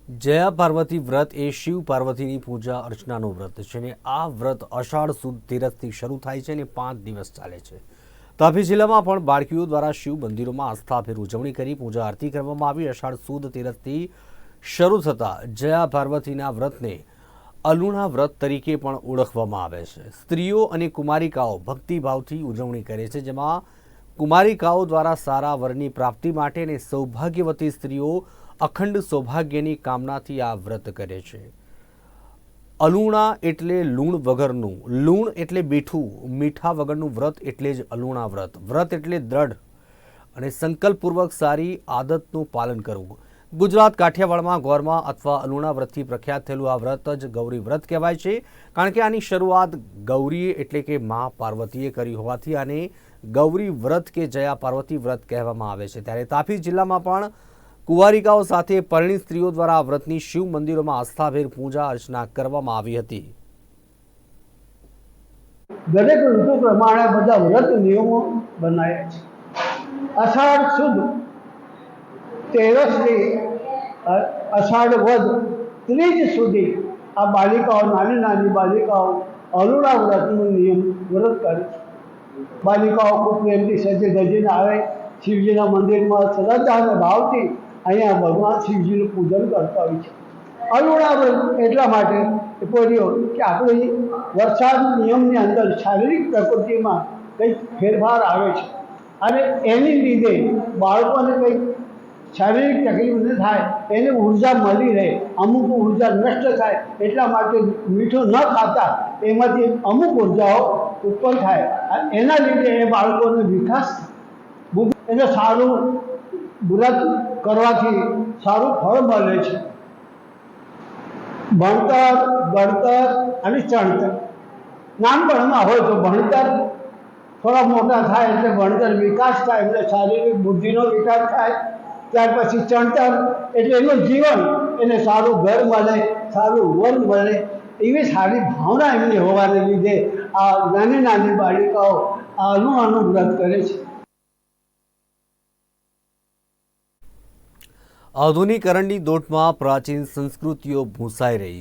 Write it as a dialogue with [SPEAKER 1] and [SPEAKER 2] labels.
[SPEAKER 1] જયા પાર્વતી વ્રત એ શિવ પાર્વતીની પૂજા અર્ચનાનું વ્રત છે અને આ વ્રત અષાઢ સુદ તેરસથી શરૂ થાય છે અને 5 દિવસ ચાલે છે। તાપી જિલ્લામાં પણ બાળકીઓ દ્વારા શિવ મંદિરોમાં આસ્થાભેર ઉજવણી કરી પૂજા આરતી કરવામાં આવી। અષાઢ સુદ તેરસથી શરૂ થતા જયા પાર્વતીના વ્રતને અલુણા વ્રત તરીકે પણ ઓળખવામાં આવે છે। સ્ત્રીઓ અને કુમારિકાઓ ભક્તિભાવથી ઉજવણી કરે છે, જેમાં કુમારિકાઓ દ્વારા સારા વરની પ્રાપ્તિ માટે અને સૌભાગ્યવતી સ્ત્રીઓ અખંડ સૌભાગ્યની કામનાથી આ વ્રત કરે છે। અલુણા એટલે લૂણ વગરનું, લૂણ એટલે મીઠું, મીઠા વગરનું વ્રત એટલે જ અલુણા વ્રત। વ્રત એટલે દ્રઢ અને સંકલ્પપૂર્વક સારી આદતનું પાલન કરવું। ગુજરાત કાઠિયાવાડમાં ગોરમાં અથવા અલુણા વ્રતથી પ્રખ્યાત થયેલું આ વ્રત જ ગૌરી વ્રત કહેવાય છે, કારણ કે આની શરૂઆત ગૌરીએ એટલે કે મા પાર્વતીએ કરી હોવાથી આને ગૌરી વ્રત કે જયા પાર્વતી વ્રત કહેવામાં આવે છે। ત્યારે તાપી જિલ્લામાં પણ કુંવારિકાઓ સાથે પરિણીત સ્ત્રીઓ દ્વારા આ વ્રતની શિવ મંદિરોમાં આસ્થાભેર પૂજા અર્ચના કરવામાં આવી હતી।
[SPEAKER 2] દરેક ઋતુ પ્રમાણે બધા વ્રત નિયમો બનાવ્યા છે। અષાઢ સુદ તેરસથી અષાઢ વદ ત્રીજ સુધી આ બાલિકાઓ, નાની નાની બાલિકાઓ અલુણા વ્રતનું નિયમ વ્રત કરે છે। બાલિકાઓ ખૂબ પ્રેમથી સજી ધજીને આવે, શિવજીના મંદિરમાં શ્રદ્ધા અને ભાવથી અહીંયા ભગવાન શિવજીનું પૂજન કરતા હોય છે। અલુણા વ્રત એટલા માટે બોલ્યો કે આપણે વરસાદ નિયમની અંદર શારીરિક પ્રકૃતિમાં કંઈક ફેરફાર આવે છે અને એની લીધે બાળકોને કંઈક શારીરિક તકલીફ ન થાય, એને ઉર્જા મળી રહે, અમુક ઉર્જા નષ્ટ થાય એટલા માટે મીઠું ન ખાતા એમાંથી અમુક ઉર્જાઓ ઉત્પન્ન થાય અને એના લીધે એ બાળકોનો વિકાસ એને સારું વ્રત કરવાથી સારું ફળ મળે છે। ભણતર, ગણતર અને ચણતર નાનપણમાં હોય તો ભણતર થોડા મોટા થાય એટલે ભણતર વિકાસ થાય, એટલે શારીરિક બુદ્ધિનો વિકાસ થાય। ત્યાર પછી ચણતર એટલે એનું જીવન, એને સારું ઘર મળે, સારું વર મળે, એવી સારી ભાવના એમની હોવાને લીધે આ નાની નાની બાળિકાઓ આ અલુણાનું વ્રત કરે છે।
[SPEAKER 1] આધુનિકરણની દોટમાં પ્રાચીન સંસ્કૃતિઓ ભૂંસાઈ રહી